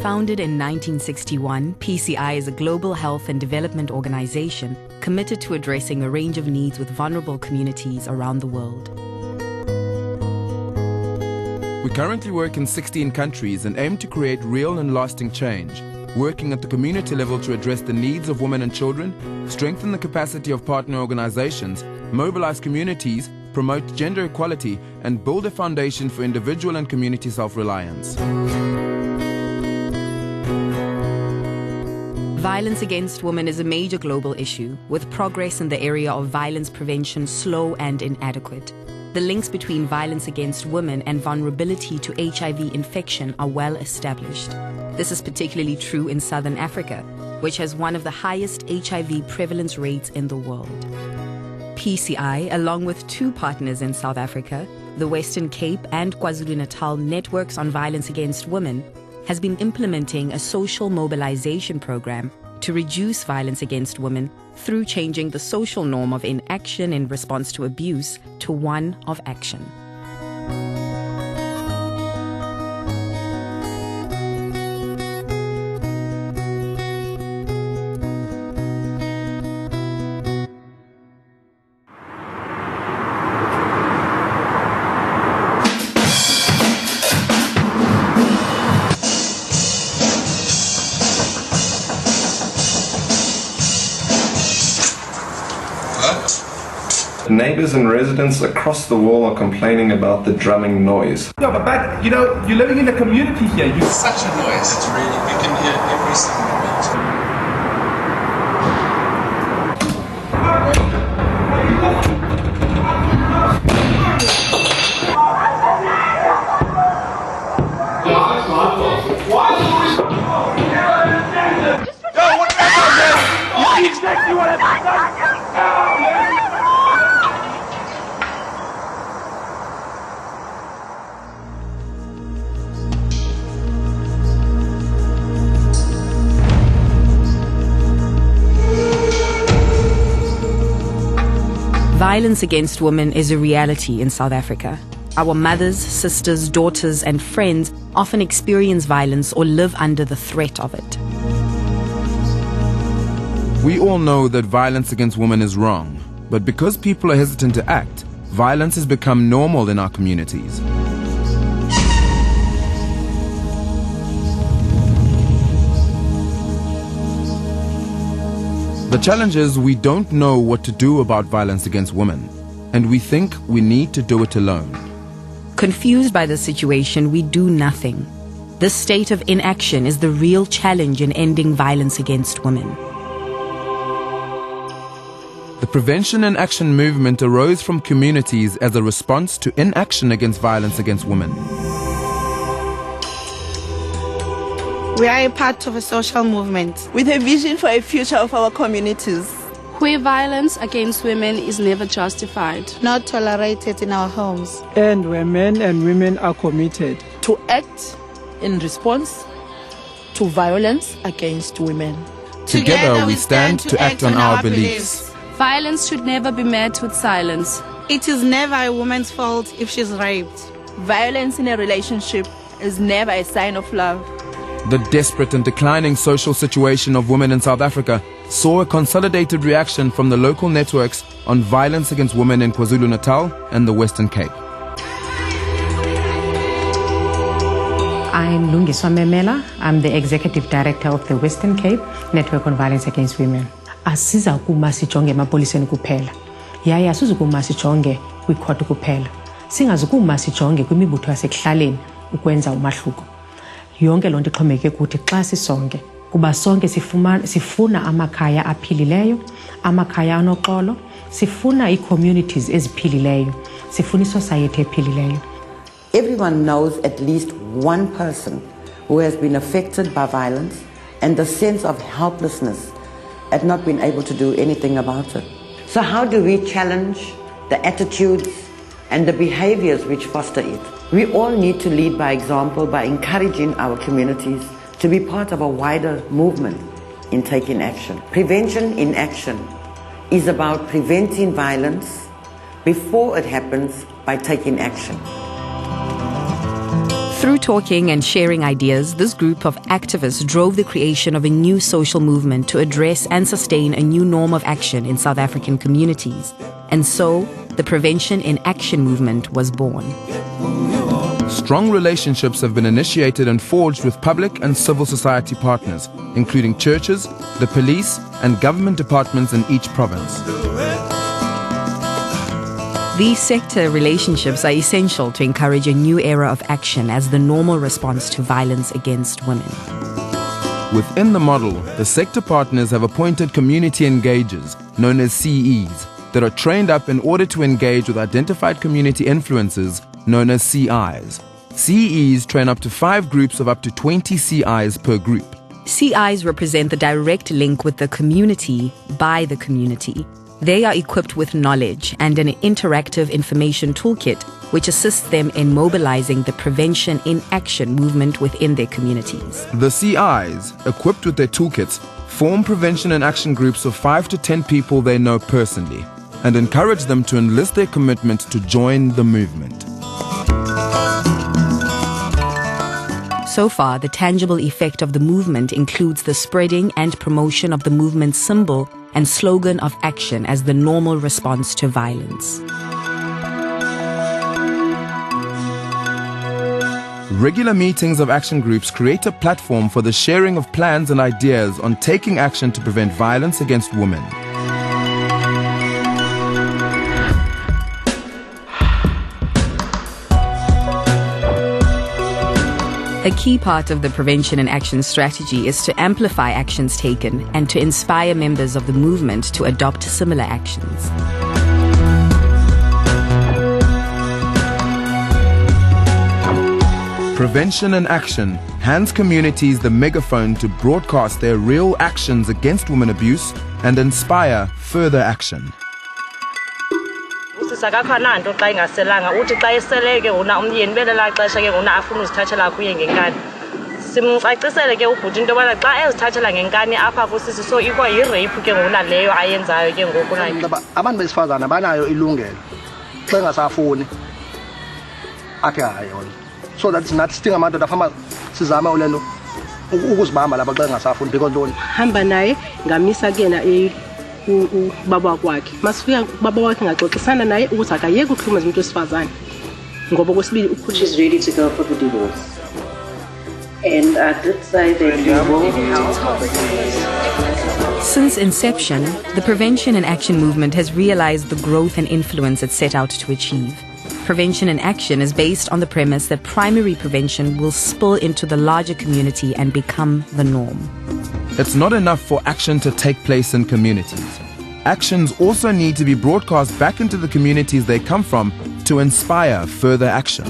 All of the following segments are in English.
Founded in 1961, PCI is a global health and development organization committed to addressing a range of needs with vulnerable communities around the world. We currently work in 16 countries and aim to create real and lasting change, working at the community level to address the needs of women and children, strengthen the capacity of partner organizations, mobilize communities, promote gender equality, and build a foundation for individual and community self-reliance. Violence against women is a major global issue, with progress in the area of violence prevention slow and inadequate. The links between violence against women and vulnerability to HIV infection are well established. This is particularly true in Southern Africa, which has one of the highest HIV prevalence rates in the world. PCI, along with two partners in South Africa, the Western Cape and KwaZulu-Natal Networks on Violence Against Women, has been implementing a social mobilization program to reduce violence against women through changing the social norm of inaction in response to abuse to one of action. Neighbors and residents across the wall are complaining about the drumming noise. Yeah, but you know, you're living in a community here. It's such a noise. It's really, you can hear every single beat. Yo, what the hell, man? You see exactly what I've done. Violence against women is a reality in South Africa. Our mothers, sisters, daughters, and friends often experience violence or live under the threat of it. We all know that violence against women is wrong, but because people are hesitant to act, violence has become normal in our communities. The challenge is we don't know what to do about violence against women, and we think we need to do it alone. Confused by the situation, we do nothing. This state of inaction is the real challenge in ending violence against women. The Prevention and Action movement arose from communities as a response to inaction against violence against women. We are a part of a social movement with a vision for a future of our communities, where violence against women is never justified, not tolerated in our homes, and where men and women are committed to act in response to violence against women. Together we stand to act on our beliefs. Violence should never be met with silence. It is never a woman's fault if she's raped. Violence in a relationship is never a sign of love. The desperate and declining social situation of women in South Africa saw a consolidated reaction from the local networks on violence against women in KwaZulu-Natal and the Western Cape. I'm Lungiswa Memela. I'm the Executive Director of the Western Cape Network on Violence Against Women. Asiza kuma sijonge emapoliseni kuphela. Yaye asizukuma sijonge kwikhoti kuphela. Singazukuma sijonge kwimibutho yasekuhlaleni ukwenza umahluko. Yonke lonto ixhomeke kuthi xa sisonke kuba sonke sifuna amakhaya aphilileyo, amakhaya anoxolo, sifuna ii-communities eziphilileyo, sifuna i-society ephilileyo. Everyone knows at least one person who has been affected by violence and the sense of helplessness at not being able to do anything about it. So how do we challenge the attitudes and the behaviors which foster it? We all need to lead by example by encouraging our communities to be part of a wider movement in taking action. Prevention in action is about preventing violence before it happens by taking action. Through talking and sharing ideas, this group of activists drove the creation of a new social movement to address and sustain a new norm of action in South African communities. And so, the Prevention in Action movement was born. Strong relationships have been initiated and forged with public and civil society partners, including churches, the police, and government departments in each province. These sector relationships are essential to encourage a new era of action as the normal response to violence against women. Within the model, the sector partners have appointed community engagers, known as CEs, that are trained up in order to engage with identified community influencers, known as CIs. CEs train up to 5 groups of up to 20 CIs per group. CIs represent the direct link with the community by the community. They are equipped with knowledge and an interactive information toolkit which assists them in mobilizing the Prevention in Action movement within their communities. The CIs, equipped with their toolkits, form Prevention in Action groups of 5 to 10 people they know personally and encourage them to enlist their commitment to join the movement. So far, the tangible effect of the movement includes the spreading and promotion of the movement's symbol and slogan of action as the normal response to violence. Regular meetings of action groups create a platform for the sharing of plans and ideas on taking action to prevent violence against women. A key part of the Prevention and Action strategy is to amplify actions taken and to inspire members of the movement to adopt similar actions. Prevention and Action hands communities the megaphone to broadcast their real actions against women abuse and inspire further action. Akakho nanto xa ingaselanga uthi xa eseleke wona umyeni belela xesha ke wona afuna uzithathela kuye ngenkani simcacisele ke ubhuti into yobana xa ezithathela ngenkani apha kusisi so ikwa yirape ke ngona leyo ayenzayo ke ngoku nayo abantu besifazana banayo ilungelo xa engasafuni apha hayo so that nathi singamadoda afama sizama ulento ukuzibamba lapha xa engasafuni because ntoni hamba naye ngamisa kena ubaba kwakhe masifika ubaba wakhe ngaxoxisana naye ukuthi akayeke ukuhlumeza umuntu wesifazane ngoba kwesibili she's ready to go for the divorce and I did say that we will help. Since inception, the Prevention and Action movement has realized the growth and influence it set out to achieve. Prevention and Action is based on the premise that primary prevention will spill into the larger community and become the norm. It's not enough for action to take place in communities. Actions also need to be broadcast back into the communities they come from to inspire further action.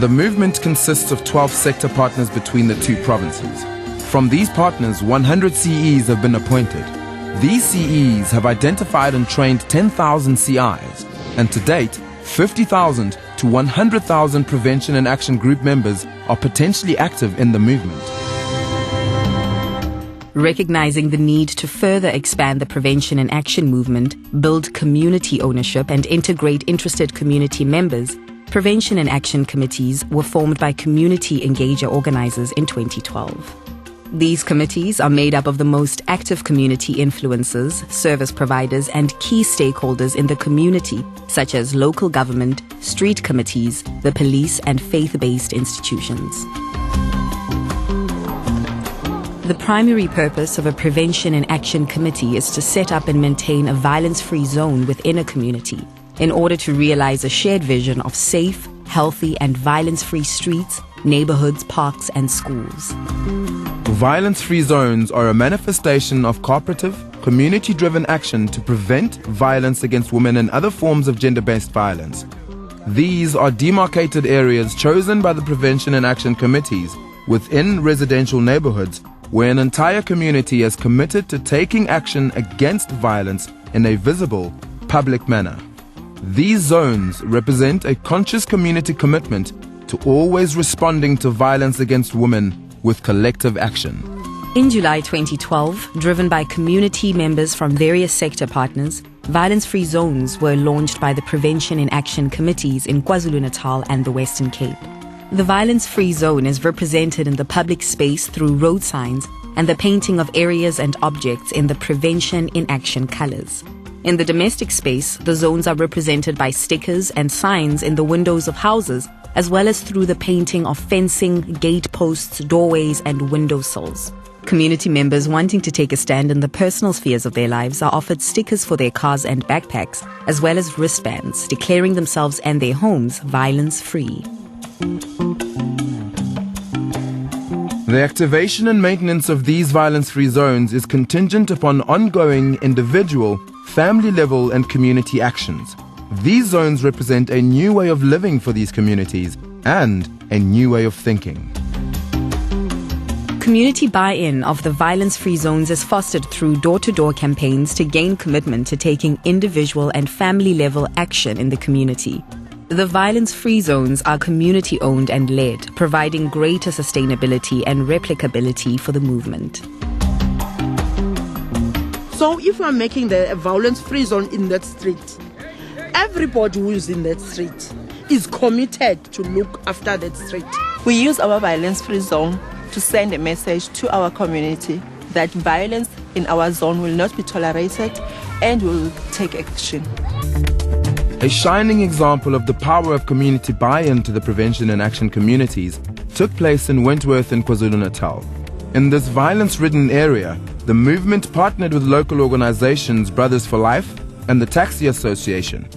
The movement consists of 12 sector partners between the 2 provinces. From these partners, 100 CEs have been appointed. These CEs have identified and trained 10,000 CIs, and to date, 50,000 to 100,000 Prevention and Action group members are potentially active in the movement. Recognizing the need to further expand the Prevention and Action movement, build community ownership and integrate interested community members, Prevention and Action committees were formed by community engager organizers in 2012. These committees are made up of the most active community influencers, service providers and key stakeholders in the community, such as local government, street committees, the police and faith-based institutions. The primary purpose of a Prevention and Action Committee is to set up and maintain a violence-free zone within a community in order to realize a shared vision of safe, healthy and violence-free streets, neighborhoods, parks and schools. Violence-free zones are a manifestation of cooperative, community-driven action to prevent violence against women and other forms of gender-based violence. These are demarcated areas chosen by the Prevention and Action Committees within residential neighborhoods where an entire community is committed to taking action against violence in a visible, public manner. These zones represent a conscious community commitment to always responding to violence against women with collective action. In July 2012, driven by community members from various sector partners, violence-free zones were launched by the Prevention in Action Committees in KwaZulu-Natal and the Western Cape. The violence-free zone is represented in the public space through road signs and the painting of areas and objects in the Prevention in Action colors. In the domestic space, the zones are represented by stickers and signs in the windows of houses, as well as through the painting of fencing, gate posts, doorways, and windowsills. Community members wanting to take a stand in the personal spheres of their lives are offered stickers for their cars and backpacks, as well as wristbands, declaring themselves and their homes violence-free. The activation and maintenance of these violence-free zones is contingent upon ongoing individual, family-level and community actions. These zones represent a new way of living for these communities and a new way of thinking. Community buy-in of the violence-free zones is fostered through door-to-door campaigns to gain commitment to taking individual and family-level action in the community. The violence-free zones are community-owned and led, providing greater sustainability and replicability for the movement. So if we're making the violence-free zone in that street, everybody who is in that street is committed to look after that street. We use our violence-free zone to send a message to our community that violence in our zone will not be tolerated and will take action. A shining example of the power of community buy-in to the Prevention and Action communities took place in Wentworth in KwaZulu-Natal. In this violence-ridden area, the movement partnered with local organizations Brothers for Life and the Taxi Association.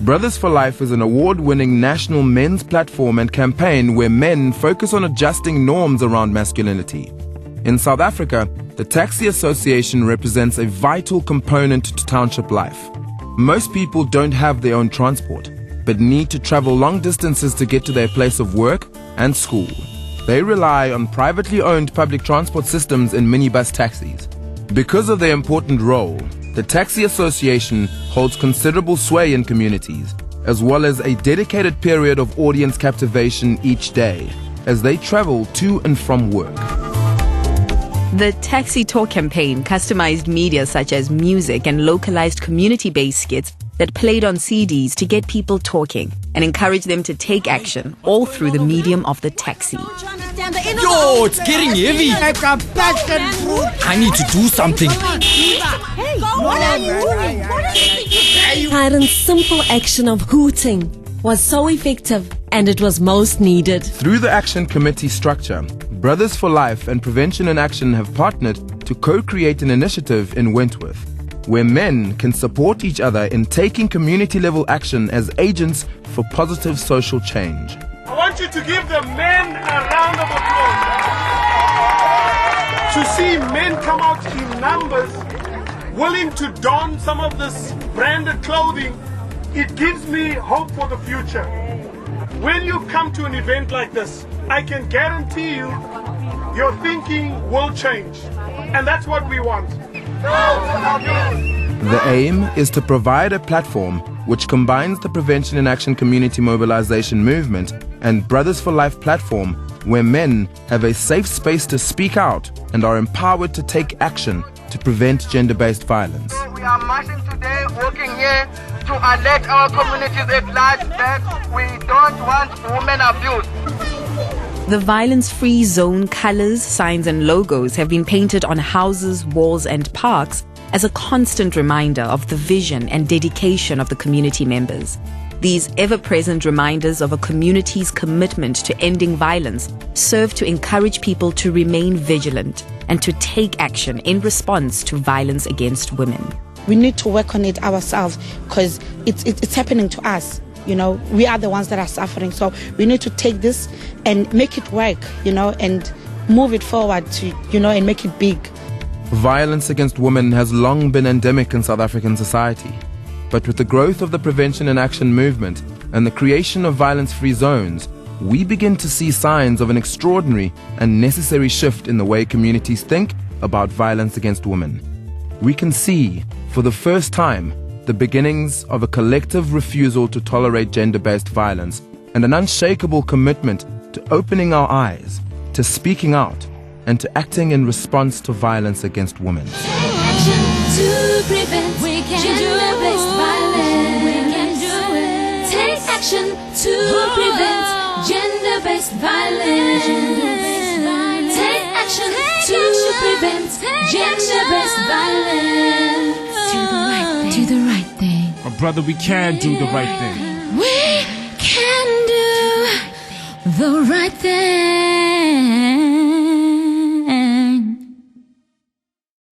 Brothers for Life is an award-winning national men's platform and campaign where men focus on adjusting norms around masculinity. In South Africa, the Taxi Association represents a vital component to township life. Most people don't have their own transport, but need to travel long distances to get to their place of work and school. They rely on privately owned public transport systems and minibus taxis. Because of their important role, the Taxi Association holds considerable sway in communities, as well as a dedicated period of audience captivation each day, as they travel to and from work. The Taxi Tour campaign customized media such as music and localized community-based skits that played on CDs to get people talking and encourage them to take action, all through the medium of the taxi. Yo, it's getting heavy. I need to do something. Hey, what are you doing? Tyrant's simple action of hooting was so effective, and it was most needed. Through the Action Committee structure, Brothers for Life and Prevention in Action have partnered to co-create an initiative in Wentworth, where men can support each other in taking community-level action as agents for positive social change. I want you to give the men a round of applause. To see men come out in numbers, willing to don some of this branded clothing, it gives me hope for the future. When you come to an event like this, I can guarantee you, your thinking will change. And that's what we want. The aim is to provide a platform which combines the Prevention in Action community mobilization movement and Brothers for Life platform, where men have a safe space to speak out and are empowered to take action to prevent gender-based violence. We are marching today, working here to alert our communities at large that we don't want women abuse. The violence-free zone colors, signs and logos have been painted on houses, walls and parks as a constant reminder of the vision and dedication of the community members. These ever-present reminders of a community's commitment to ending violence serve to encourage people to remain vigilant and to take action in response to violence against women. We need to work on it ourselves because it's happening to us. You know, we are the ones that are suffering. So we need to take this and make it work, you know, and move it forward to, you know, and make it big. Violence against women has long been endemic in South African society. But with the growth of the Prevention and Action movement and the creation of violence-free zones, we begin to see signs of an extraordinary and necessary shift in the way communities think about violence against women. We can see, for the first time, the beginnings of a collective refusal to tolerate gender-based violence and an unshakable commitment to opening our eyes, to speaking out, and to acting in response to violence against women. To prevent, we can do it. violence. Take action to prevent gender-based violence. Do the right thing. Oh, brother, we can do the right thing. We can do the right thing.